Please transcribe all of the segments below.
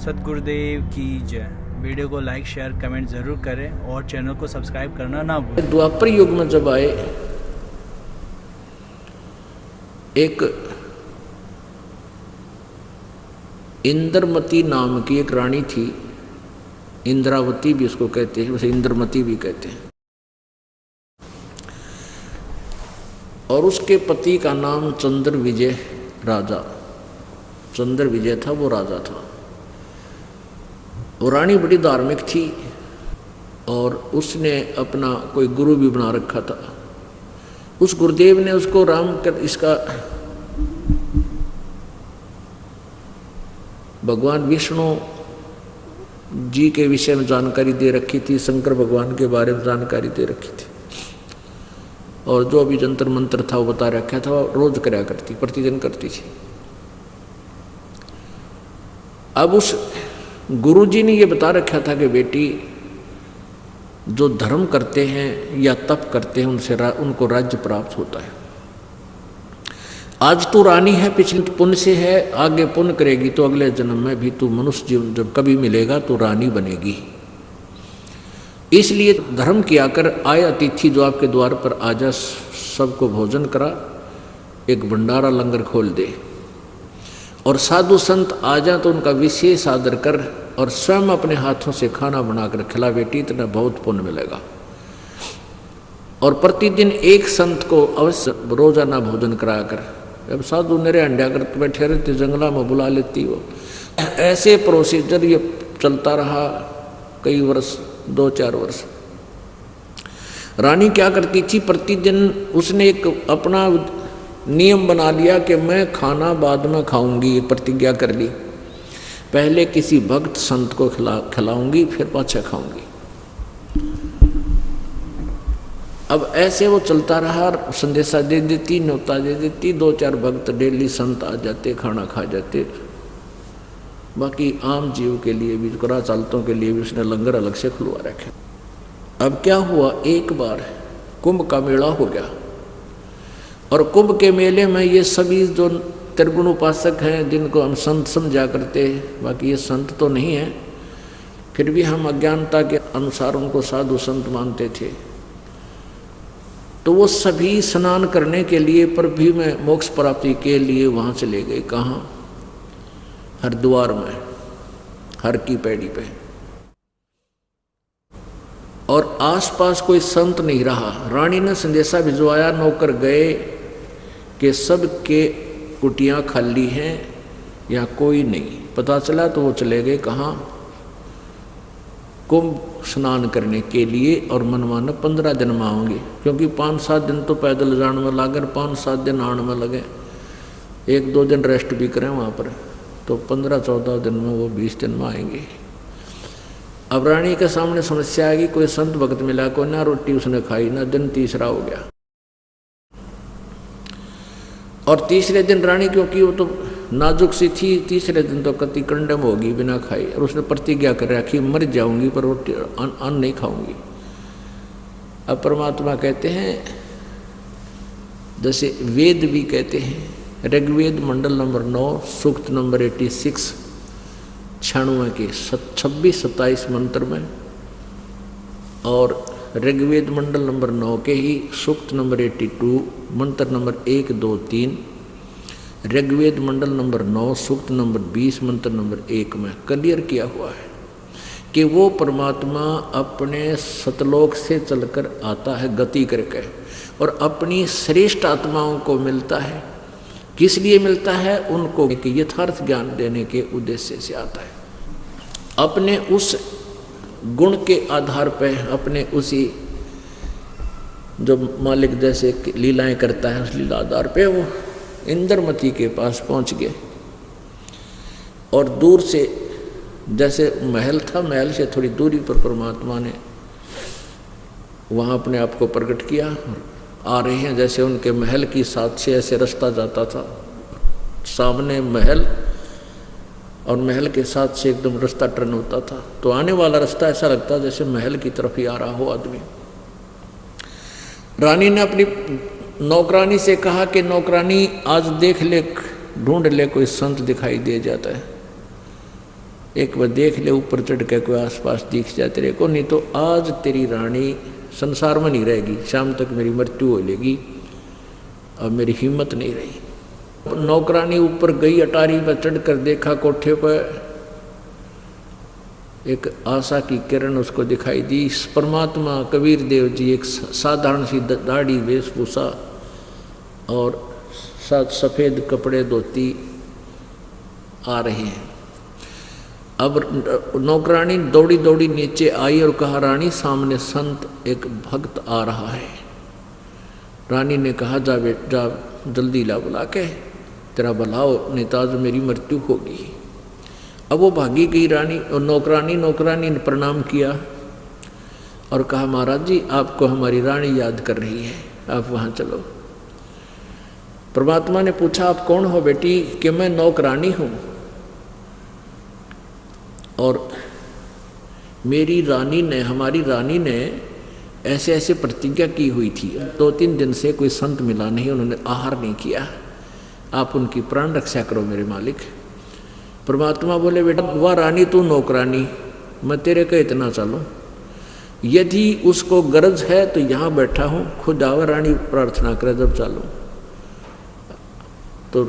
सतगुरुदेव की जय। वीडियो को लाइक शेयर कमेंट ज़रूर करें और चैनल को सब्सक्राइब करना ना भूलें। द्वापर युग में जब आए, एक इंद्रमती नाम की एक रानी थी, इंद्रावती भी उसको कहते हैं, वैसे इंद्रमती भी कहते हैं। और उसके पति का नाम चंद्र विजय राजा, चंद्र विजय था, वो राजा था। वो रानी बड़ी धार्मिक थी और उसने अपना कोई गुरु भी बना रखा था। उस गुरुदेव ने उसको राम कर इसका भगवान विष्णु जी के विषय में जानकारी दे रखी थी, शंकर भगवान के बारे में जानकारी दे रखी थी, और जो भी जंतर मंत्र था वो बता रखा था। रोज कराया करती, प्रतिदिन करती थी। अब उस गुरुजी ने ये बता रखा था कि बेटी, जो धर्म करते हैं या तप करते हैं उनसे उनको राज्य प्राप्त होता है। आज तू रानी है, पिछले पुण्य से है, आगे पुण्य करेगी तो अगले जन्म में भी तू मनुष्य जीवन जब कभी मिलेगा तो रानी बनेगी। इसलिए धर्म किया कर, आए अतिथि जो आपके द्वार पर आ जा, सबको भोजन करा, एक भंडारा लंगर खोल दे, और साधु संत आ जाए तो उनका विशेष आदर कर और स्वयं अपने हाथों से खाना बनाकर खिला बेटी, इतना बहुत पुण्य मिलेगा। और प्रतिदिन एक संत को अवश्य रोजाना भोजन कराया कर। अब साधु मेरे अंड्या कर बैठे रहते, जंगला में बुला लेती वो। ऐसे प्रोसीजर ये चलता रहा कई वर्ष, 2-4 वर्ष। रानी क्या करती थी, प्रतिदिन उसने एक अपना नियम बना लिया कि मैं खाना बाद में खाऊंगी, ये प्रतिज्ञा कर ली। पहले किसी भक्त संत को खिलाऊंगी, फिर पाछे खाऊंगी। अब ऐसे वो चलता रहा, संदेशा दे देती, न्योता दे देती, 2-4 भक्त डेली संत आ जाते, खाना खा जाते। बाकी आम जीव के लिए भी, करा चालतों के लिए भी उसने लंगर अलग से खुलवा रखे। अब क्या हुआ, एक बार कुंभ का मेला हो गया, और कुंभ के मेले में ये सभी जो त्रिगुण उपासक हैं, जिनको हम संत समझा करते हैं, बाकी ये संत तो नहीं है, फिर भी हम अज्ञानता के अनुसार उनको साधु संत मानते थे। तो वो सभी स्नान करने के लिए, पर भी में मोक्ष प्राप्ति के लिए वहाँ चले गए। कहाँ? हरिद्वार में, हर की पैड़ी पे। और आसपास कोई संत नहीं रहा। रानी ने संदेशा भिजवाया, नौकर गए कि सबके कुटियाँ खाली हैं या कोई नहीं। पता चला तो वो चले गए कहाँ? कुंभ स्नान करने के लिए। और मनमाना 15 दिन में आओगे, क्योंकि 5-7 दिन तो पैदल जाने में लगे, 5-7 दिन आने में लगे, 1-2 दिन रेस्ट भी करें वहाँ पर, तो 15-14 दिन में वो 20 दिन में आएंगे। अब रानी के सामने समस्या आएगी, कोई संत भक्त मिला को, ना रोटी उसने खाई, ना दिन तीसरा हो गया। और तीसरे दिन रानी, क्योंकि वो तो नाजुक सी थी, तीसरे दिन तो कति कंडम होगी बिना खाई, और उसने प्रतिज्ञा कर रखी, मर जाऊंगी पर रोटी अन्न नहीं खाऊंगी। अब परमात्मा कहते हैं, जैसे वेद भी कहते हैं, ऋग्वेद मंडल नंबर 9 सूक्त नंबर 86 96 के 26-27 मंत्र में, और ऋग्वेद मंडल नंबर 9 के ही सूक्त नंबर 82 मंत्र नंबर 1, 2, 3, ऋग्वेद मंडल नंबर 9 सूक्त नंबर 20 मंत्र नंबर 1 में क्लियर किया हुआ है कि वो परमात्मा अपने सतलोक से चलकर आता है गति करके, और अपनी श्रेष्ठ आत्माओं को मिलता है। किस लिए मिलता है? उनको यथार्थ ज्ञान देने के उद्देश्य से आता है। अपने उस गुण के आधार पर, अपने उसी जो मालिक जैसे लीलाएं करता है, उस लीला आधार पे वो इंद्रमती के पास पहुंच गए। और दूर से, जैसे महल था, महल से थोड़ी दूरी पर परमात्मा ने वहाँ अपने आप को प्रकट किया। आ रहे हैं, जैसे उनके महल की साथ से ऐसे रास्ता जाता था, सामने महल और महल के साथ से एकदम रास्ता टर्न होता था, तो आने वाला रास्ता ऐसा लगता जैसे महल की तरफ ही आ रहा हो आदमी। रानी ने अपनी नौकरानी से कहा कि नौकरानी आज देख ले, ढूंढ ले, कोई संत दिखाई दे जाता है। एक बार देख ले ऊपर चढ़ के कोई आसपास दिख जाए तेरे को, नहीं तो आज तेरी रानी संसार में नहीं रहेगी, शाम तक मेरी मृत्यु हो लेगी। अब मेरी हिम्मत नहीं रही। नौकरानी ऊपर गई, अटारी पर चढ़कर देखा कोठे पर, एक आशा की किरण उसको दिखाई दी। परमात्मा कबीर देव जी एक साधारण सी दाढ़ी वेशभूषा और सफ़ेद कपड़े धोती आ रहे हैं। अब नौकरानी दौड़ी दौड़ी नीचे आई और कहा, रानी सामने संत एक भक्त आ रहा है। रानी ने कहा, जा जल्दी ला बुला के, तेरा भला हो, नहीं तो आज मेरी मृत्यु होगी। अब वो भागी गई रानी और नौकरानी ने प्रणाम किया और कहा, महाराज जी आपको हमारी रानी याद कर रही है, आप वहाँ चलो। परमात्मा ने पूछा, आप कौन हो बेटी? कि मैं नौकरानी हूँ और मेरी रानी ने, हमारी रानी ने ऐसे ऐसे प्रतिज्ञा की हुई थी। 2-3 दिन से कोई संत मिला नहीं, उन्होंने आहार नहीं किया, आप उनकी प्राण रक्षा करो मेरे मालिक। परमात्मा बोले, बेटा वह रानी तू नौकरानी, मैं तेरे का इतना चलूँ, यदि उसको गरज है तो यहाँ बैठा हूँ, खुद आवे रानी प्रार्थना करे जब चालू। तो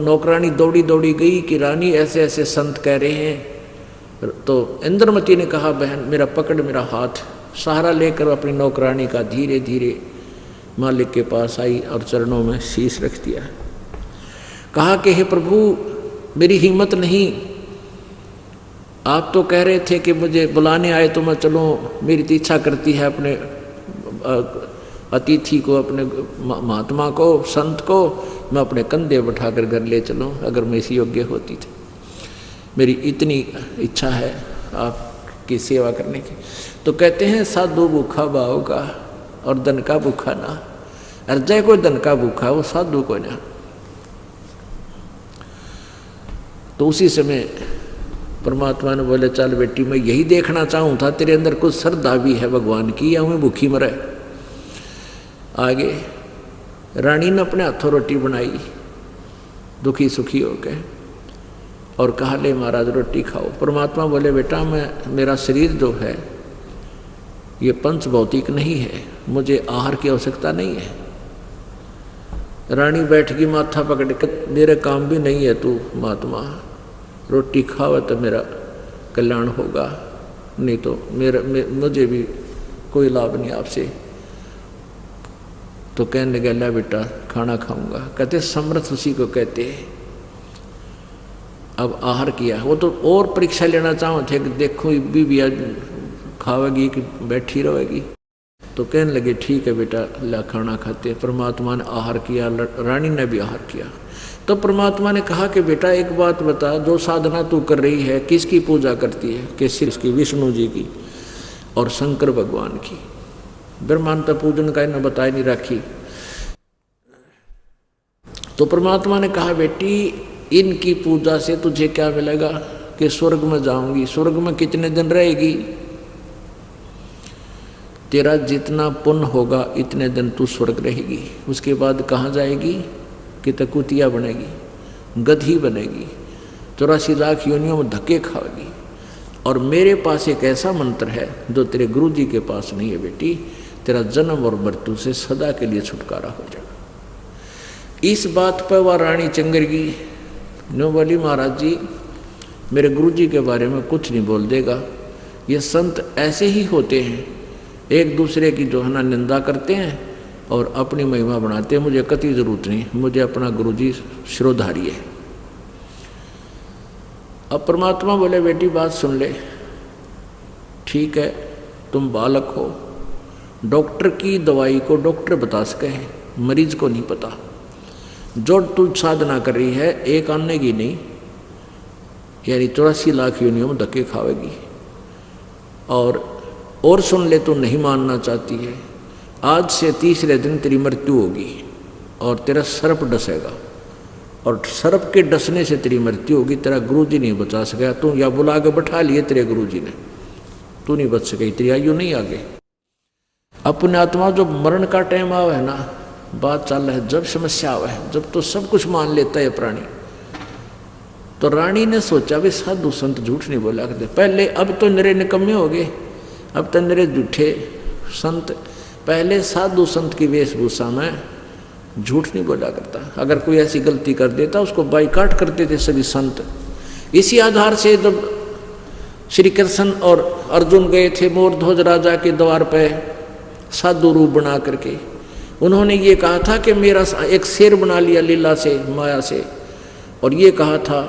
नौकरानी दौड़ी दौड़ी गई कि रानी ऐसे ऐसे संत कह रहे हैं। तो इंद्रमती ने कहा, बहन मेरा पकड़ मेरा हाथ, सहारा लेकर अपनी नौकरानी का धीरे धीरे मालिक के पास आई और चरणों में शीश रख दिया। कहा कि हे प्रभु मेरी हिम्मत नहीं, आप तो कह रहे थे कि मुझे बुलाने आए तो मैं चलूँ, मेरी तो इच्छा करती है अपने अतिथि को, अपने महात्मा को, संत को मैं अपने कंधे बैठाकर घर ले चलूँ, अगर मैं इसी योग्य होती थी। मेरी इतनी इच्छा है आपकी सेवा करने की। तो कहते हैं, साधु भूखा भाव का और धन का भूखा ना। अर्जय को धन का भूखा, वो साधु को ना। तो उसी समय परमात्मा ने बोले, चल बेटी मैं यही देखना चाहूँ था, तेरे अंदर कुछ श्रद्धा भी है भगवान की, या मैं भूखी मरे। आगे रानी ने अपने हाथों रोटी बनाई दुखी सुखी होके और कहा, ले महाराज रोटी खाओ। परमात्मा बोले, बेटा मैं, मेरा शरीर जो है ये पंच भौतिक नहीं है, मुझे आहार की आवश्यकता नहीं है। रानी बैठ गई माथा पकड़ के, मेरे काम भी नहीं है तू महात्मा, रोटी खाओ तो मेरा कल्याण होगा, नहीं तो मुझे भी कोई लाभ नहीं आपसे। तो कहने लगा, ला बेटा खाना खाऊंगा। कहते समर्थ उसी को कहते हैं। अब आहार किया, वो तो और परीक्षा लेना चाहो थे कि देखो भी आज खावेगी कि बैठी रहेगी। तो कहने लगे, ठीक है बेटा ला खाना खाते। परमात्मा ने आहार किया, रानी ने भी आहार किया। तो परमात्मा ने कहा कि बेटा एक बात बता, जो साधना तू कर रही है किसकी पूजा करती है? कि सिर्फ की विष्णु जी की और शंकर भगवान की। ब्रह्मांड पूजन का इन्हें बताई नहीं रखी। तो परमात्मा ने कहा, बेटी इनकी पूजा से तुझे क्या मिलेगा? कि स्वर्ग में जाऊंगी। स्वर्ग में कितने दिन रहेगी? तेरा जितना पुण्य होगा इतने दिन तू स्वर्ग रहेगी। उसके बाद कहाँ जाएगी? कि तकुतिया बनेगी, गधी बनेगी, 84 लाख योनियों में धक्के खाएगी। और मेरे पास एक ऐसा मंत्र है जो तेरे गुरु जी के पास नहीं है बेटी, तेरा जन्म और मृत्यु से सदा के लिए छुटकारा हो जाएगा। इस बात पर वह रानी चंगर की नो बोली, महाराज जी मेरे गुरु जी के बारे में कुछ नहीं बोल देगा। ये संत ऐसे ही होते हैं, एक दूसरे की जो है ना निंदा करते हैं और अपनी महिमा बनाते हैं। मुझे कति जरूरत नहीं, मुझे अपना गुरु जी शिरोधारी है। अब परमात्मा बोले, बेटी बात सुन ले, ठीक है तुम बालक हो, डॉक्टर की दवाई को डॉक्टर बता सके हैं, मरीज को नहीं पता। जो तू साधना कर रही है एक आने की नहीं, यानी 84 लाख योनियों में धक्के खावेगी। और सुन ले, तू नहीं मानना चाहती है, आज से तीसरे दिन तेरी मृत्यु होगी और तेरा सर्प डसेगा, और सर्प के डसने से तेरी मृत्यु होगी। तेरा गुरुजी नहीं बचा सका, तू या बुला के बैठा लिए तेरे गुरुजी ने, तू नहीं बच सके, तेरी आयु नहीं आगे। अपने आत्मा जो मरण का टाइम आवे है ना, बात चल रहा है, जब समस्या आवे है, जब तो सब कुछ मान लेता है प्राणी, तो रानी ने सोचा भी साधु संत झूठ नहीं बोला करते पहले, अब तो नरे निकम्मे हो गए, अब तो नरे झूठे संत। पहले साधु संत की वेशभूषा में झूठ नहीं बोला करता, अगर कोई ऐसी गलती कर देता उसको बाइकाट करते थे सभी संत। इसी आधार से जब श्री कृष्ण और अर्जुन गए थे मोरध्वज राजा के द्वार पे साधु रूप बना करके, उन्होंने ये कहा था कि मेरा एक शेर बना लिया लीला से, माया से, और ये कहा था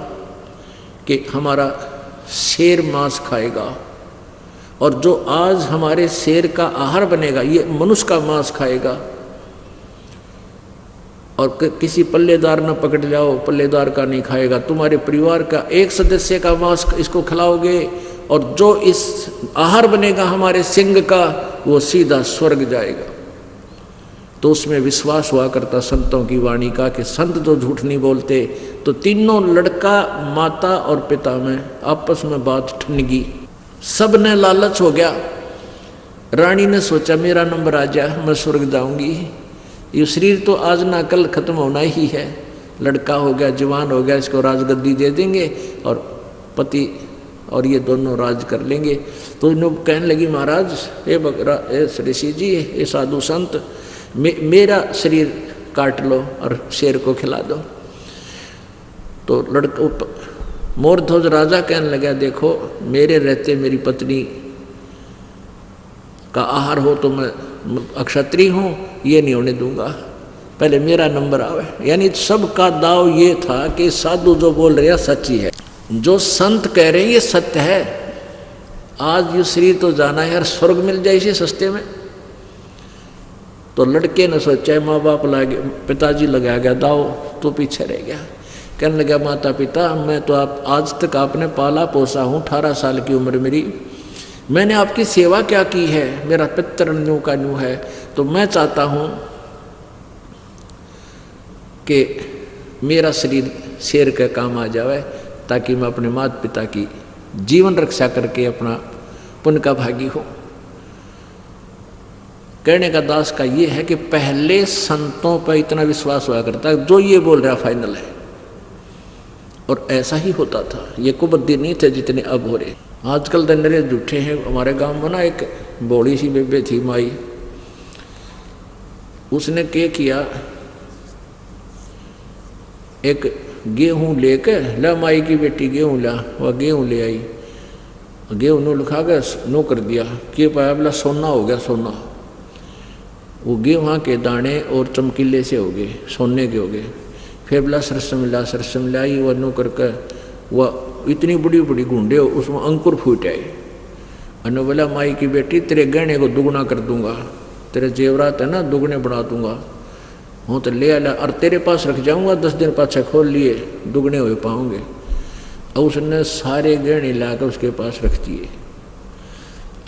कि हमारा शेर मांस खाएगा, और जो आज हमारे शेर का आहार बनेगा ये मनुष्य का मांस खाएगा। और किसी पल्लेदार न पकड़ जाओ, पल्लेदार का नहीं खाएगा, तुम्हारे परिवार का एक सदस्य का मांस इसको खिलाओगे, और जो इस आहार बनेगा हमारे सिंह का वो सीधा स्वर्ग जाएगा। तो उसमें विश्वास हुआ करता संतों की वाणी का कि संत जो झूठ नहीं बोलते। तो तीनों लड़का, माता और पिता में आपस में बात ठनगी, सब ने लालच हो गया। रानी ने सोचा मेरा नंबर आ जाए, मैं स्वर्ग जाऊंगी, ये शरीर तो आज ना कल खत्म होना ही है, लड़का हो गया, जवान हो गया, इसको राजगद्दी दे देंगे और पति और ये दोनों राज कर लेंगे। तो इन्होंने कहने लगी महाराज ए ऋषि जी, ये साधु संत, मेरा शरीर काट लो और शेर को खिला दो। तो लड़का मोरध्वज राजा कहने लगा देखो मेरे रहते मेरी पत्नी का आहार हो तो मैं अक्षत्रिय हूँ, ये नहीं होने दूंगा, पहले मेरा नंबर आवे। यानी सबका दाव ये था कि साधु जो बोल रहे हैं सच्ची है, जो संत कह रहे हैं ये सत्य है। आज ये शरीर तो जाना है, स्वर्ग मिल जाए इसे सस्ते में। तो लड़के ने सोचा, माँ बाप लागे, पिताजी लगा गया दाव, तो पीछे रह गया। कहने लगा माता पिता, मैं तो आप आज तक आपने पाला पोसा हूँ, 18 साल की उम्र मेरी, मैंने आपकी सेवा क्या की है, मेरा पितर न्यू का न्यू है, तो मैं चाहता हूँ कि मेरा शरीर शेर के काम आ जाए, ताकि मैं अपने माता पिता की जीवन रक्षा करके अपना पुण्य का भागी हो। कहने का दास का ये है कि पहले संतों पर इतना विश्वास हुआ करता जो ये बोल रहा फाइनल है, और ऐसा ही होता था। ये कुबद्दी नहीं थे जितने अब हो रहे। आजकल तो नरे झूठे हैं। हमारे गांव में ना एक बौड़ी सी बेबे थी माई, उसने क्या किया, एक गेहूं लेके ला, माई की बेटी गेहूं ला, वह गेहूं ले आई, गेहूं नो लिखा के नो कर दिया, के पाया बोला सोना हो गया सोना। वो गेहूँ के दाने और चमकीले से हो गए, सोने के हो गए। फिर बोला सरस मिलाई, वह नो करके वह इतनी बड़ी बड़ी गुंडे हो, उसमें अंकुर फूट आए। अनु बोला माई की बेटी तेरे गहने को दुगना कर दूंगा, तेरे जेवरात है ना दुगने बना दूंगा, हूँ तो ले आला और तेरे पास रख जाऊंगा, 10 दिन पाछा खोल लिए दुगने हो पाओगे। और उसने सारे गहने लाकर उसके पास रख दिए।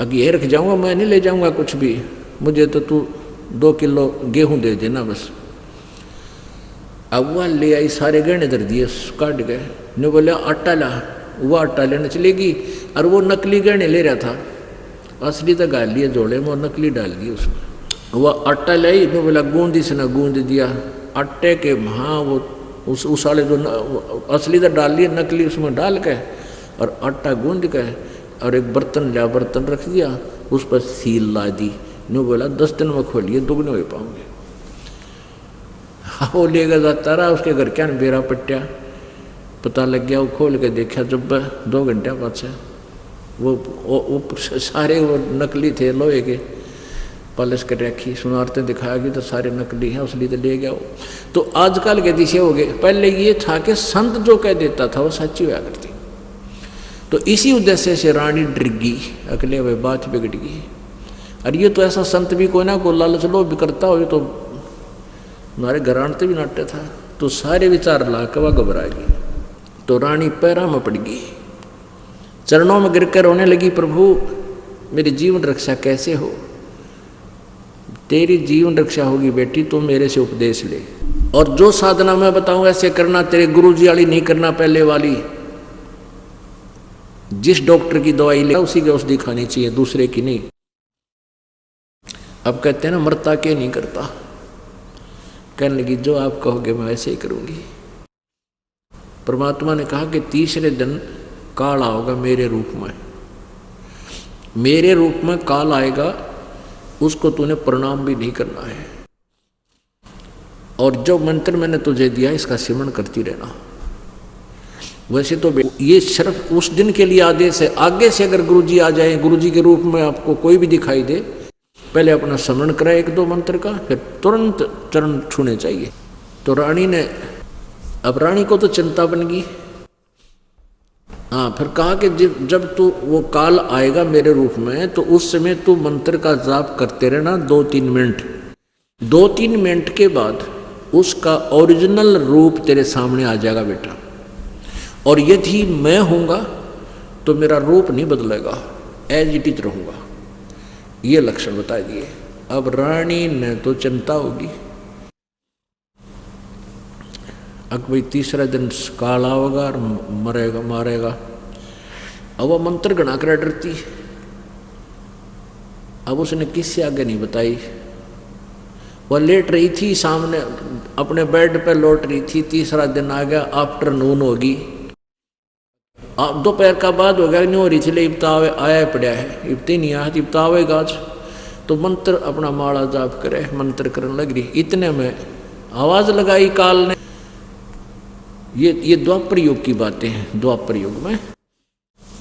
अब ये रख जाऊंगा, मैं नहीं ले जाऊंगा कुछ भी, मुझे तो तू 2 किलो गेहूं दे देना बस। अब वह ले आई, सारे गहने धर दिए, काट गए। ने बोला आटा ला, वह आटा लेने चलेगी, और वो नकली गहने ले रहा था, असली तो गाल लिए जोड़े में, नकली डाल दिए उसमें। वह आटा लाई, ने बोला गूंद, इसने गूंद दिया आटे के, हाँ वो उस वाले जो असली तो डाल लिए, नकली उसमें डाल के और आटा गूंद के, और एक बर्तन लिया, बर्तन रख दिया, उस पर सील ला दी। ने बोला 10 दिन में खोलिए दुगने हो पाओगे। वो लेगा जाता रहा, उसके घर क्या बेरा पट्टिया पता लग गया। वो खोल के देखा, जब 2 घंटे पाछे वो सारे वो नकली थे, लोहे के पॉलिश कर रखी, सुनारतें दिखाया कि तो सारे नकली हैं, उसलिए तो ले गया वो। तो आजकल के दिशे हो गए। पहले ये था कि संत जो कह देता था वो सच्ची हुआ करती। तो इसी उद्देश्य से रानी डर गई, अकेले हुए बात बिगड़ गई। और ये तो ऐसा संत भी कोई ना कोई लालच लो भी करता हो, ये तो हमारे घरानते भी नाट्य था। तो सारे विचार ला के वह घबरा गई। तो रानी पैरा में पड़ गई, चरणों में गिर कर रोने लगी, प्रभु मेरी जीवन रक्षा कैसे हो। तेरी जीवन रक्षा होगी बेटी, तो मेरे से उपदेश ले, और जो साधना मैं बताऊं ऐसे करना, तेरे गुरुजी वाली नहीं करना, पहले वाली। जिस डॉक्टर की दवाई ले उसी की औषधि खानी चाहिए, दूसरे की नहीं। अब कहते हैं ना मरता के नहीं करता। कहने लगी जो आप कहोगे मैं वैसे ही करूंगी। परमात्मा ने कहा कि तीसरे दिन काल आओगा मेरे रूप में, मेरे रूप में काल आएगा, उसको तूने प्रणाम भी नहीं करना है। और जो मंत्र मैंने तुझे दिया इसका सिमरण करती रहना। वैसे तो ये सिर्फ उस दिन के लिए आदेश है। आगे से अगर गुरुजी आ जाए, गुरुजी के रूप में आपको कोई भी दिखाई दे, पहले अपना स्मरण कराए 1-2 मंत्र का, फिर तुरंत चरण छूने चाहिए। तो रानी ने, अब रानी को तो चिंता बन गई। हाँ, फिर कहा कि जब तू वो काल आएगा मेरे रूप में, तो उस समय तू मंत्र का जाप करते रहना 2-3 मिनट। 2-3 मिनट के बाद उसका ओरिजिनल रूप तेरे सामने आ जाएगा बेटा। और यदि मैं हूँगा तो मेरा रूप नहीं बदलेगा, एज इट इज रहूँगा। ये लक्षण बता दिए। अब रानी ने तो चिंता होगी, अब भाई तीसरा दिन काल होगा और मरेगा मारेगा। अब वो मंत्र गणा कर डरती। अब उसने किससे आगे नहीं बताई। वह लेट रही थी सामने, अपने बेड पे लौट रही थी। तीसरा दिन आ गया, आफ्टरनून होगी, दोपहर का बाद हो गया, नहीं हो रही थी। ले इब्तावे आया पड़ा है, इब्ते नहीं आया, इब्तावेगा आज। तो मंत्र अपना माला जाप करे, मंत्र करने लग रही। इतने में आवाज लगाई काल ने। ये द्वापर युग की बातें हैं। द्वापर युग में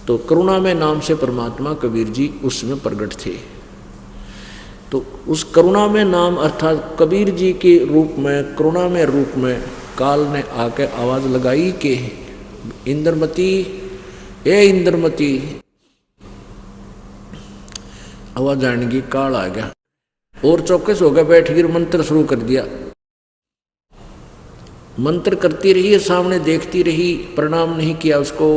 तो करुणा में नाम से परमात्मा कबीर जी उसमें प्रकट थे। तो उस करुणा में नाम अर्थात कबीर जी के रूप में, करुणा में रूप में काल ने आके आवाज लगाई कि इंद्रमती, ए इंद्रमती। आवाज आने की, काल आ गया और चौकस हो गया, बैठ गिर मंत्र शुरू कर दिया। मंत्र करती रही, सामने देखती रही, प्रणाम नहीं किया उसको।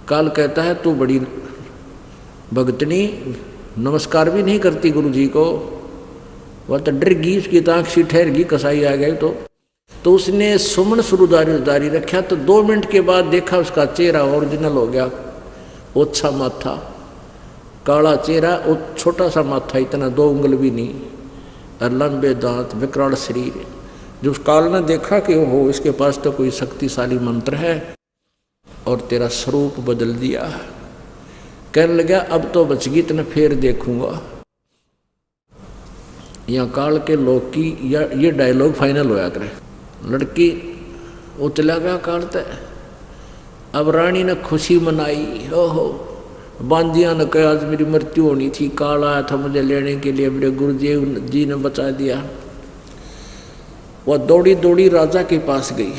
काल कहता है तू बड़ी भगतनी, नमस्कार भी नहीं करती गुरु जी को। वह तो डर गई, उसकी ताक सी ठहर गई, कसाई आ गई। तो उसने सुमन शुरू जारी रखा। तो 2 मिनट के बाद देखा उसका चेहरा ओरिजिनल हो गया। ओछा माथा, काला चेहरा, वो छोटा सा माथा, इतना 2 उंगल भी नहीं, और लंबे दांत, विकराल शरीर। जो काल ने देखा कि हो इसके पास तो कोई शक्तिशाली मंत्र है, और तेरा स्वरूप बदल दिया। कहने लगा अब तो बच गई, इतना फिर देखूंगा। यहाँ काल के लोग की या ये डायलॉग फाइनल होया करे। लड़की वो चला गया काल तय। अब रानी ने खुशी मनाई। ओहो, बांदिया ने कहा आज मेरी मृत्यु होनी थी, काल आया था मुझे लेने के लिए, मेरे गुरुदेव जी ने बचा दिया। वह दौड़ी दौड़ी राजा के पास गई।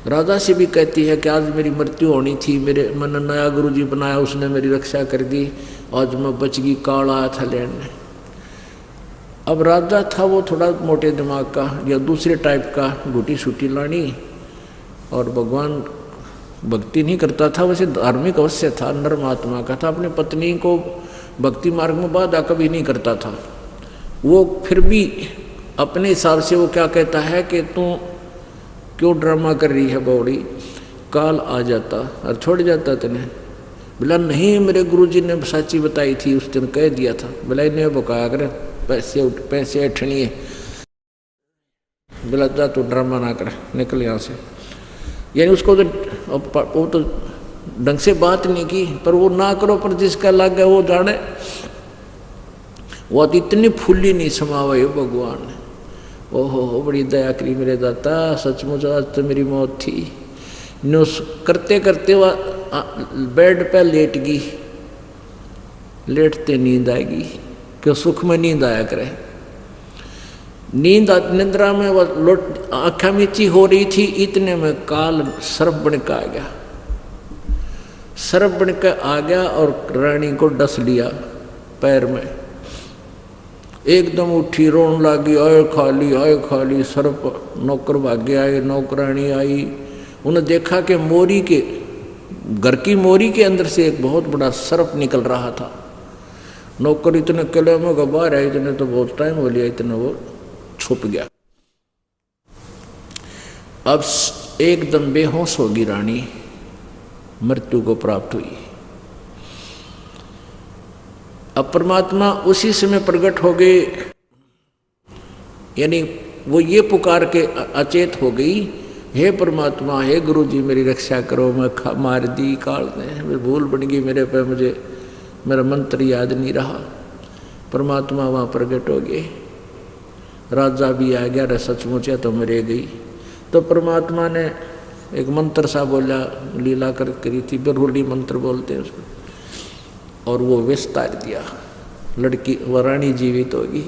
राजा से भी कहती है कि आज मेरी मृत्यु होनी थी, मेरे मैंने नया गुरुजी बनाया, उसने मेरी रक्षा कर दी, आज मैं बच गई, काल आया था लेने। अब राजा था वो थोड़ा मोटे दिमाग का या दूसरे टाइप का, घुटी सूटी लानी, और भगवान भक्ति नहीं करता था, वैसे धार्मिक अवश्य था, नर महात्मा का था। अपनी पत्नी को भक्ति मार्ग में बाधा कभी नहीं करता था वो। फिर भी अपने हिसाब से वो क्या कहता है कि तू क्यों ड्रामा कर रही है बौड़ी, काल आ जाता और छोड़ जाता तेने। बोला नहीं, मेरे गुरुजी ने साची बताई थी, उस दिन कह दिया था। बोला इन्हें बुकाया कर, पैसे अठनी है। बोला जा तू ड्रामा ना कर, निकल यहाँ से। यानी उसको तो वो तो ढंग से बात नहीं की, पर वो ना करो, पर जिसका लग गया वो जाने। वो तो इतनी फुल्ली नहीं समावे भगवान ने। ओहो, बड़ी दया करी मेरे दाता, सचमुच आज तो मेरी मौत थी। नो करते करते वह बेड पे लेट गई। लेटते नींद आएगी, क्यों सुख में नींद आया करे। निंद्रा में वह लोट आँखें मीची हो रही थी। इतने में काल सर्प बन के आ गया। सर्प बन के आ गया और रानी को डस लिया पैर में। एकदम उठी, रोन लगी, आए खाली। सर्प नौकर भागे आए, नौकरानी आई। उन्हें देखा कि मोरी के घर की मोरी के अंदर से एक बहुत बड़ा सर्प निकल रहा था। नौकर इतने किले में बाहर आए, इतने तो बहुत टाइम हो लिया, इतने वो छुप गया। अब एकदम बेहोश होगी रानी, मृत्यु को प्राप्त हुई। अब परमात्मा उसी समय प्रकट हो गए, यानी वो ये पुकार के अचेत हो गई, हे परमात्मा, हे गुरु जी मेरी रक्षा करो, मैं मार दी काल ने, मेरी भूल बन गई मेरे पे, मुझे मेरा मंत्र याद नहीं रहा। परमात्मा वहाँ प्रकट हो गए, राजा भी आ गया, रे सचमुच तो मरे गई। तो परमात्मा ने एक मंत्र सा बोला, लीला कर करी थी, बिरहुली मंत्र बोलते हैं उसको, और वो विष तार दिया, लड़की व रानी जीवित होगी।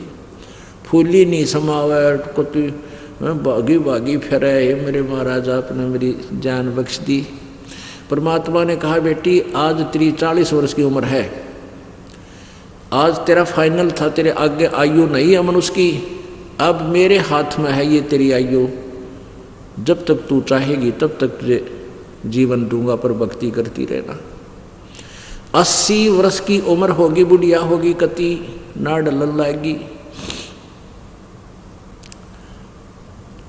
फूली नहीं समावे को तू भागी भागी फिरे, हे मेरे महाराज आपने मेरी जान बख्श दी। परमात्मा ने कहा बेटी आज तेरी 40 वर्ष की उम्र है, आज तेरा फाइनल था, तेरे आगे आयु नहीं है मनुष्य की, अब मेरे हाथ में है ये तेरी आयु, जब तक तू चाहेगी तब तक तुझे जीवन दूंगा, पर भक्ति करती रहना। 80 वर्ष की उम्र होगी, बुढ़िया होगी, कति ना डलन लाएगी।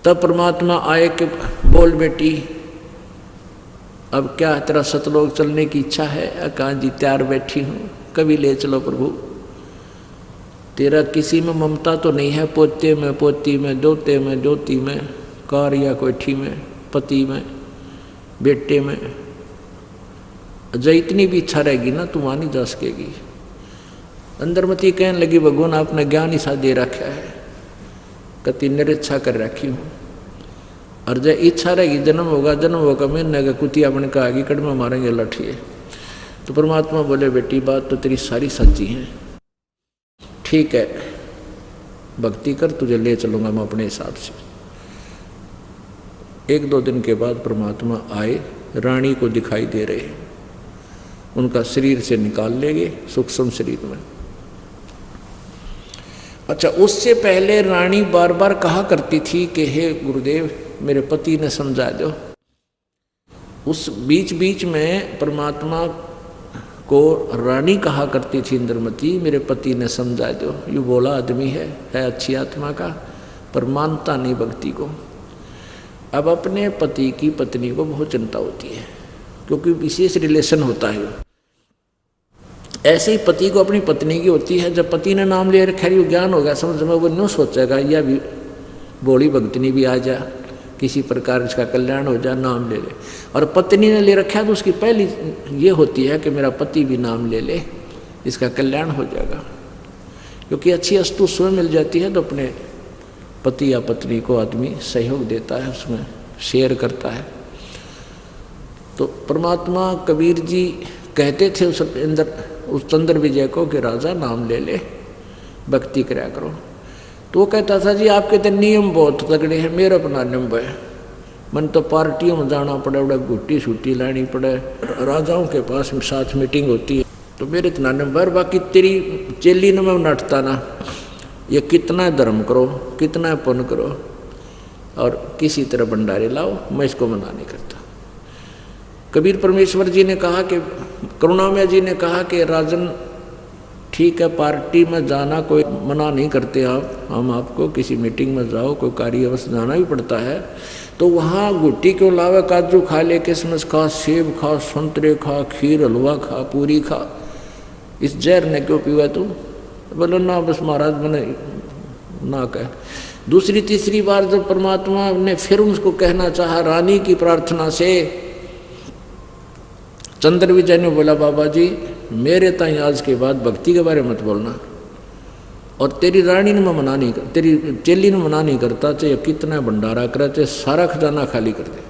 तब परमात्मा आए कि बोल बेटी अब क्या तेरा सतलोक चलने की इच्छा है? कहाँ जी तैयार बैठी हूँ, कभी ले चलो प्रभु। तेरा किसी में ममता तो नहीं है, पोते में, पोती में, दोते में, दोती में, कार या कोठी में, पति में, बेटे में, जब इतनी भी इच्छा रहेगी ना तुम नहीं जा सकेगी। अंदरमती कहने लगी भगवान आपने ज्ञान ही सा दे रखा है, कति निरीक्षा कर रखी हूँ, और जब इच्छा रहेगी जन्म होगा मैंने का कुतिया अपने कहा कि कड़मा मारेंगे लठिए। तो परमात्मा बोले बेटी बात तो तेरी सारी सच्ची है, ठीक है भक्ति कर, तुझे ले चलूँगा मैं अपने हिसाब से। 1-2 दिन के बाद परमात्मा आए, रानी को दिखाई दे रहे हैं, उनका शरीर से निकाल ले गए सूक्ष्म शरीर में। अच्छा, उससे पहले रानी बार बार कहा करती थी कि हे गुरुदेव मेरे पति ने समझा दो। उस बीच बीच में परमात्मा को रानी कहा करती थी इंद्रमती मेरे पति ने समझा दो। ये बोला आदमी है अच्छी आत्मा का, पर मानता नहीं भक्ति को। अब अपने पति की पत्नी को बहुत चिंता होती है, क्योंकि विशेष रिलेशन होता है। ऐसे ही पति को अपनी पत्नी की होती है। जब पति ने नाम ले रखा है, ज्ञान होगा समझ में, वो न्यों सोचेगा या भी बोली भक्तनी भी आ जा, किसी प्रकार इसका कल्याण हो जा, नाम ले ले। और पत्नी ने ले रखा है तो उसकी पहली ये होती है कि मेरा पति भी नाम ले ले, इसका कल्याण हो जाएगा। क्योंकि अच्छी वस्तु स्वयं मिल जाती है तो अपने पति या पत्नी को आदमी सहयोग देता है, उसमें शेयर करता है। तो परमात्मा कबीर जी कहते थे उस चंद्र विजय को कि राजा नाम ले ले, भक्ति कराया करो। तो वो कहता था जी आपके तो नियम बहुत तगड़े हैं, मेरा अपना नियम है, मन तो पार्टियों में जाना पड़े, बड़ा गुट्टी छुट्टी लानी पड़े, राजाओं के पास में साथ मीटिंग होती है, तो मेरे इतना नंबर। बाकी तेरी चेली ने मैं नटता ना, ये कितना धर्म करो, कितना पुण्य करो, और किसी तरह भंडारे लाओ, मैं इसको मना नहीं करता। कबीर परमेश्वर जी ने कहा कि करुणामय जी ने कहा कि राजन ठीक है पार्टी में जाना कोई मना नहीं करते आप, हम आपको किसी मीटिंग में जाओ, कोई कार्यवश जाना भी पड़ता है, तो वहाँ गुट्टी क्यों लावे, काजू खा ले, किशमिश खा, सेब खा, संतरे खा, खीर हलवा खा, पूरी खा, इस जहर ने क्यों पीवा तू? बोलो ना बस महाराज मैंने ना कहे। दूसरी तीसरी बार जब परमात्मा ने फिर उसको कहना चाहा रानी की प्रार्थना से, चंद्र विजय ने बोला बाबा जी मेरे ताई आज के बाद भक्ति के बारे में मत बोलना, और तेरी रानी ने मैं मना नहीं कर, तेरी चेली ने मना नहीं करता, चाहे कितना भंडारा करे, चाहे सारा खजाना खाली कर दे,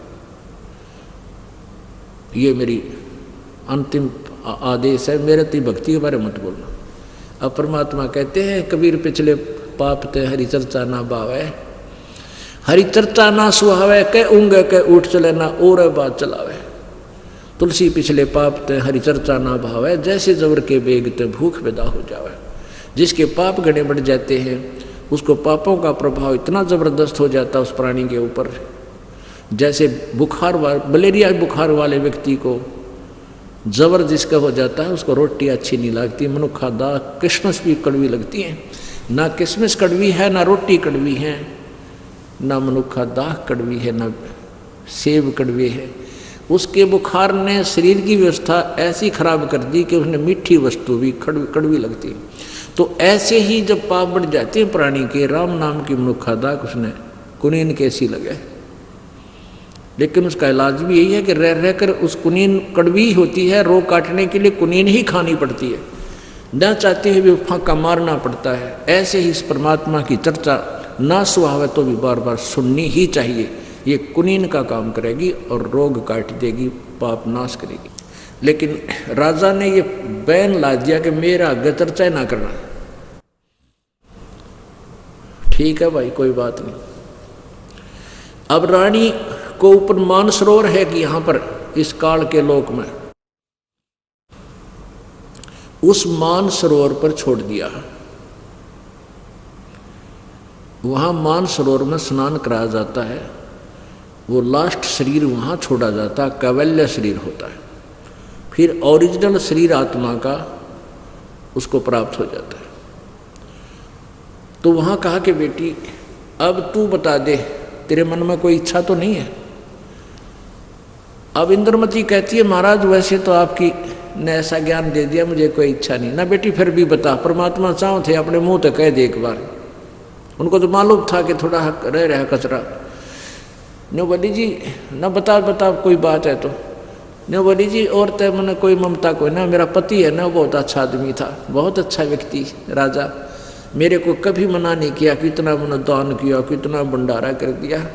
ये मेरी अंतिम आदेश है, मेरे ती भक्ति के बारे में मत बोलना। अब परमात्मा कहते हैं कबीर पिछले पाप ते हरि चर्चा ना भावे, हरि चर्चा ना सुहावे, के ऊँगे के उठ चले ना और बात चलावे। तुलसी पिछले पाप ते हरि चर्चा ना भावे, जैसे जबर के बेग ते भूख पैदा हो जावे। जिसके पाप गणे बढ़ जाते हैं उसको पापों का प्रभाव इतना ज़बरदस्त हो जाता है उस प्राणी के ऊपर, जैसे बुखार मलेरिया बुखार वाले व्यक्ति को जबर जिसका हो जाता है उसको रोटी अच्छी नहीं लगती, मनुखा दाल किशमिश भी कड़वी लगती है। ना किशमिश कड़वी है, ना रोटी कड़वी है, ना मनुखा दाग कड़वी है, ना सेब कड़वे है। उसके बुखार ने शरीर की व्यवस्था ऐसी खराब कर दी कि उसने मीठी वस्तु भी कड़वी लगती। तो ऐसे ही जब पाप बढ़ जाते हैं प्राणी के, राम नाम की मनुखा दाग उसने कुनीन कैसी लगे, लेकिन उसका इलाज भी यही है कि रह रहकर उस कुनीन कड़वी होती है, रोग काटने के लिए कुनीन ही खानी पड़ती है, न चाहते हुए भी फांका मारना पड़ता है। ऐसे ही इस परमात्मा की चर्चा ना सुहावे तो भी बार बार सुननी ही चाहिए। ये कुनीन का काम करेगी और रोग काट देगी, पाप नाश करेगी। लेकिन राजा ने ये बैन ला दिया कि मेरा आगे चर्चा ना करना। ठीक है भाई, कोई बात नहीं। अब रानी को ऊपर मानसरोवर है कि यहां पर इस काल के लोक में, उस मानसरोवर पर छोड़ दिया। वहां मानसरोवर में स्नान कराया जाता है, वो लास्ट शरीर वहां छोड़ा जाता है, कैवल्य शरीर होता है। फिर ओरिजिनल शरीर आत्मा का उसको प्राप्त हो जाता है। तो वहां कहा कि बेटी अब तू बता दे, तेरे मन में कोई इच्छा तो नहीं है। अब इंद्रमती कहती है महाराज वैसे तो आपकी ने ऐसा ज्ञान दे दिया, मुझे कोई इच्छा नहीं। ना बेटी फिर भी बता, परमात्मा चाहो थे अपने मुंह तक कह दे एक बार। उनको तो मालूम था कि थोड़ा रह रहा कचरा। नो बोली जी ना बता बता कोई बात है तो। नो बोली जी और तय मैंने कोई ममता कोई ना, मेरा पति है ना बहुत अच्छा आदमी था, बहुत अच्छा व्यक्ति राजा, मेरे को कभी मना नहीं किया, कितना मैंने दान किया, कितना भंडारा कर दिया,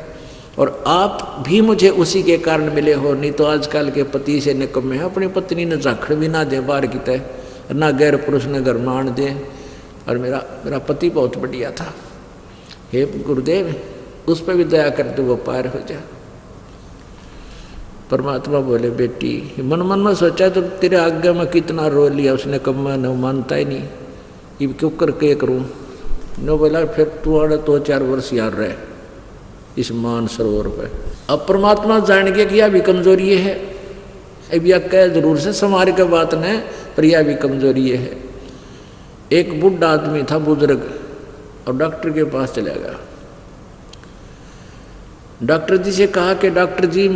और आप भी मुझे उसी के कारण मिले हो। नहीं तो आजकल के पति से निकम्मे हैं, अपनी पत्नी ने झाखड़ भी ना दे बाहर की तय, ना गैर पुरुष ने घर मान दे, और मेरा पति बहुत बढ़िया था। हे गुरुदेव उस पर भी दया कर दो, वो पार हो जाए। परमात्मा बोले बेटी मन मन में सोचा तो तेरे आज्ञा में कितना रो लिया उसने, कब मैं न मानता ही नहीं, ये क्यों करके करूँ। न बोला फिर तू आना 2-4 वर्ष यार रहे इस मान सरोवर पे। अब परमात्मा जान गया कि यह भी कमजोरी है, अब यह कह जरूर से समार के बात न, पर यह भी कमजोरी है। एक बुढ़ा आदमी था बुजुर्ग, और डॉक्टर के पास चला गया। डॉक्टर जी से कहा कि डॉक्टर जी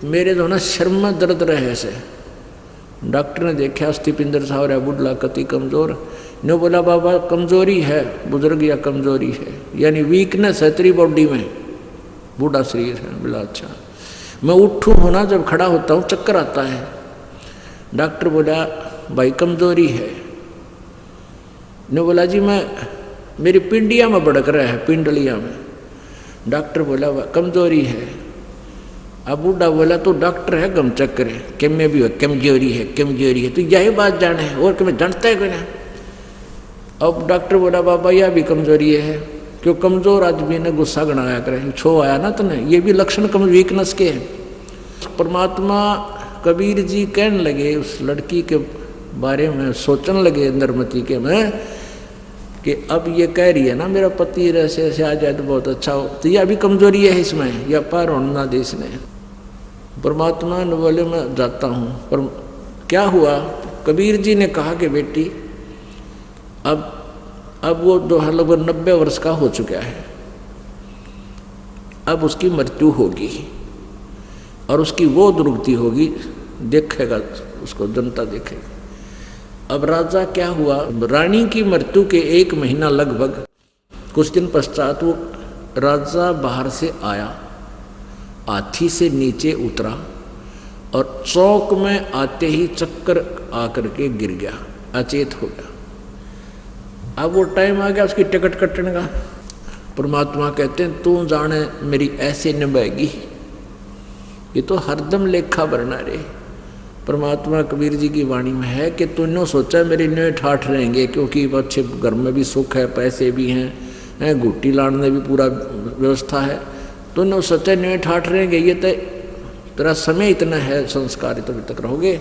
मेरे जो ना शर्म में दर्द रहे से। डॉक्टर ने देखा अस्थिपिंदर साहब है बुढ़ला कति कमजोर। ने बोला बाबा कमजोरी है बुजुर्ग या कमजोरी है, यानी वीकनेस है तेरी बॉडी में, बूढ़ा शरीर है। बोला अच्छा, मैं उठूँ होना जब खड़ा होता हूँ चक्कर आता है। डॉक्टर बोला भाई कमजोरी है। ने बोला जी मेरी पिंडिया में भड़क रहा है, पिंडलिया में। डॉक्टर बोला कमजोरी है। अब बूढ़ा बोला तो डॉक्टर है गम चक्कर है, कि में भी कमजोरी है कमजोरी है, तो यही बात जाने है और कि मैं जानता है कोई ना। अब डॉक्टर बोला बाबा यह भी कमजोरी है, क्यों कमजोर आदमी ने गुस्सा गणाया करे, छो आया ना तूने, ये भी लक्षण कम वीकनेस के हैं। परमात्मा कबीर जी कहने लगे उस लड़की के बारे में, सोचने लगे इंद्रमती के में कि अब ये कह रही है ना मेरा पति ऐसे ऐसे आ जाए तो बहुत अच्छा हो, तो यह भी कमजोरी है इसमें, या पार होना दे इसने। परमात्मा ने बोले मैं जाता हूँ। पर क्या हुआ, कबीर जी ने कहा कि बेटी अब वो लगभग 90 वर्ष का हो चुका है, अब उसकी मृत्यु होगी और उसकी वो दुर्गति होगी, देखेगा उसको जनता देखेगी। अब राजा क्या हुआ, रानी की मृत्यु के 1 महीना लगभग कुछ दिन पश्चात वो राजा बाहर से आया, हाथी से नीचे उतरा और चौक में आते ही चक्कर आकर के गिर गया, अचेत हो गया। अब वो टाइम आ गया उसकी टिकट कटने का। परमात्मा कहते हैं तू जाने मेरी ऐसे निभाएगी, ये तो हरदम लेखा भरना रे। परमात्मा कबीर जी की वाणी में है कि तूने सोचा मेरे न्यू ठाठ रहेंगे, क्योंकि अच्छे घर में भी सुख है, पैसे भी हैं, घुट्टी लाने भी पूरा व्यवस्था है, तूने सोचा न्यू ठाठ रहेंगे, ये तो तेरा समय इतना है, संस्कार तो अभी तक रहोगे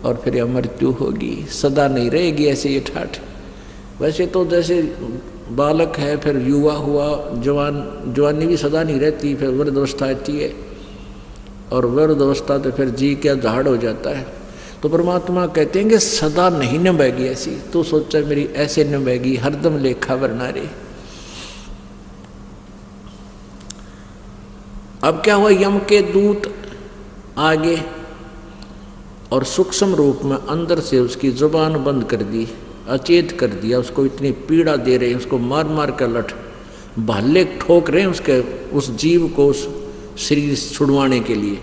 और फिर यह मृत्यु होगी, सदा नहीं रहेगी ऐसे ये ठाठ। वैसे तो जैसे बालक है फिर युवा हुआ, जवानी भी सदा नहीं रहती, फिर वृद्धावस्था आती है और वृद्धावस्था तो फिर जी क्या झाड़ हो जाता है। तो परमात्मा कहते हैं कि सदा नहीं निभाएगी ऐसी, तो सोचा मेरी ऐसे निभाएगी, हरदम लेखा भरना रे। अब क्या हुआ, यम के दूत आगे और सूक्ष्म रूप में अंदर से उसकी जुबान बंद कर दी, अचेत कर दिया, उसको इतनी पीड़ा दे रहे, उसको मार मार कर लठ भाले ठोक रहे हैं उसके उस जीव को, उस शरीर छुड़वाने के लिए।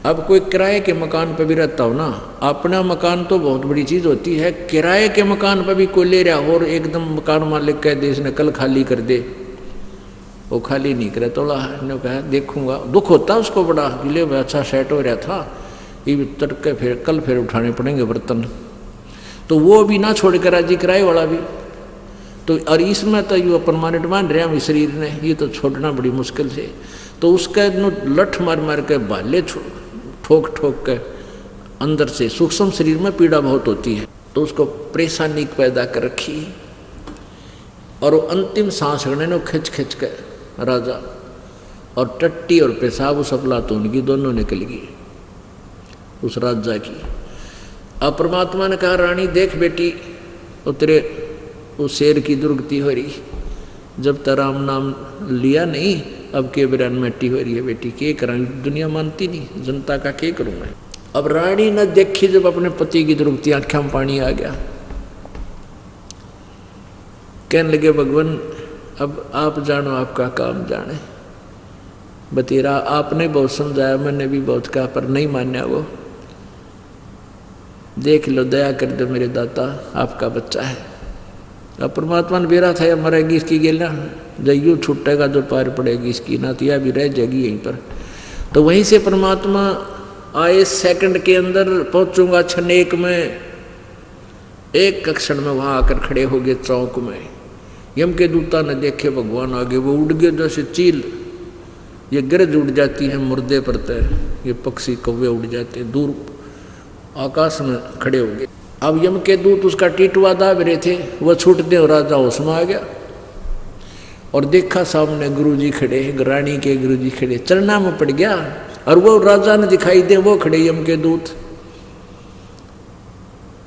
अब कोई किराए के मकान पर भी रहता हो ना, अपना मकान तो बहुत बड़ी चीज़ होती है, किराए के मकान पर भी कोई ले रहा हो और एकदम मकान मालिक कह दे इसने कल खाली कर दे, वो खाली नहीं करे तोड़ा ने कहा देखूंगा, दुख होता उसको बड़ा, गिले में अच्छा सेट हो रहा था, ये तड़के फिर कल फिर उठाने पड़ेंगे बर्तन, तो वो भी ना छोड़ कर राजी, किराए वाला भी। तो और इसमें तो ये परमानेंट मान रहा शरीर ने, ये तो छोड़ना बड़ी मुश्किल से, तो उसका लठ मार मार के भाले ठोक ठोक के अंदर से सूक्ष्म शरीर में पीड़ा बहुत होती है, तो उसको परेशानी पैदा कर रखी। और वो अंतिम सांस लेने ने खिंच खिंच के राजा और टट्टी और पेशाब उस अफलातून की दोनों निकल गई उस राजा की। अब परमात्मा ने कहा रानी देख बेटी, वो तेरे उस शेर की दुर्गति हो रही, जब तराम नाम लिया नहीं, अब के बिरान मिट्टी हो रही है बेटी, के करा, दुनिया मानती नहीं, जनता का के करूँ मैं। अब रानी ने देखी जब अपने पति की दुर्गति, आंखों में पानी आ गया, कहने लगे भगवान अब आप जानो, आपका काम जाने, बतेरा आपने बहुत समझाया, मैंने भी बहुत कहा पर नहीं मान्या वो, देख लो दया कर दो मेरे दाता, आपका बच्चा है। अब परमात्मा ने बेरा था या मरेगी इसकी गेला, जयू छूटेगा जो पार पड़ेगी इसकी, ना तो यह भी रह जाएगी यहीं पर। तो वहीं से परमात्मा आए सेकंड के अंदर पहुंचूंगा क्षण एक में, एक क्षण में वहां आकर खड़े हो गए चौक में। यम के दूता ने देखे भगवान आगे, वो उड़ गए जैसे चील, ये गिरज उड़ जाती है मुर्दे पर तय, ये पक्षी कौवे उड़ जाते हैं, दूर आकाश में खड़े हो गए। अब यम के दूत उसका टीटुआ दाब रहे थे, वह छूटते और राजा होश में आ गया और देखा सामने गुरुजी खड़े, रानी के गुरुजी खड़े, चरना में पड़ गया और वो राजा ने दिखाई दे, वो खड़े यम के दूत,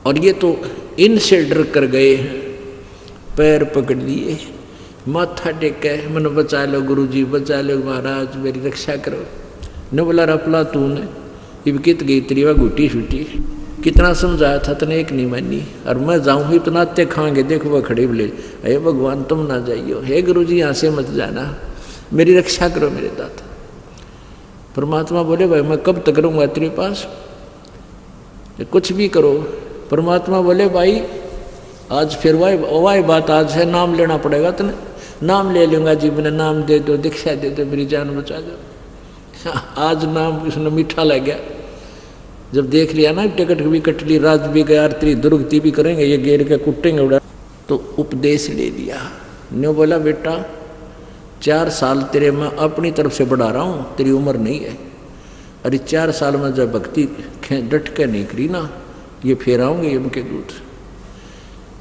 और ये तो इनसे डर कर गए हैं, पैर पकड़ लिए, माथा टेका, मन बचा लो गुरुजी, बचा लो महाराज, मेरी रक्षा करो। न बोला रपला तूने इब कित गई तेरी वह घुटी छुटी, कितना समझाया था तने एक नहीं मानी, और मैं जाऊँ इतना अत्ते खाएंगे, देखो वह खड़े बोले अरे भगवान तुम ना जाइयो, हे गुरुजी यहाँ से मत जाना, मेरी रक्षा करो मेरे दाता। परमात्मा बोले भाई मैं कब तक रहूँगा तेरे पास, कुछ भी करो। परमात्मा बोले भाई आज फिर वाई बात आज है, नाम लेना पड़ेगा तने, नाम ले लूँगा जी, मैंने नाम दे दो, दीक्षा दे दो, मेरी जान बचा दो। आज नाम उसने मीठा लग गया, जब देख लिया ना टिकट भी कट ली, रात भी गया, तेरी दुर्गति भी करेंगे, ये गेर के कुटेंगे उड़ा, तो उपदेश ले लिया। न्यू बोला बेटा 4 साल तेरे मैं अपनी तरफ से बढ़ा रहा हूँ, तेरी उम्र नहीं है, अरे 4 साल में जब भक्ति डट के नहीं करी ना, ये फिर आऊँगे यम के दूत।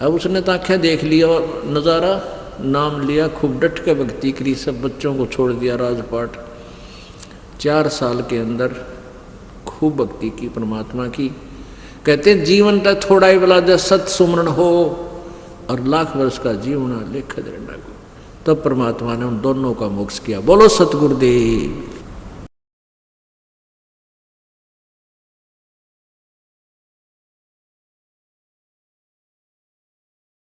अब उसने ताख्या देख लिया और नज़ारा, नाम लिया, खूब डट के भक्ति करी, सब बच्चों को छोड़ दिया राजपाट, 4 साल के अंदर खूब भक्ति की परमात्मा की। कहते हैं जीवन का थोड़ा ही बला जब सत सुमरण हो और लाख वर्ष का जीवन लेख को, तब परमात्मा ने उन दोनों का मोक्ष किया। बोलो सतगुरुदेव।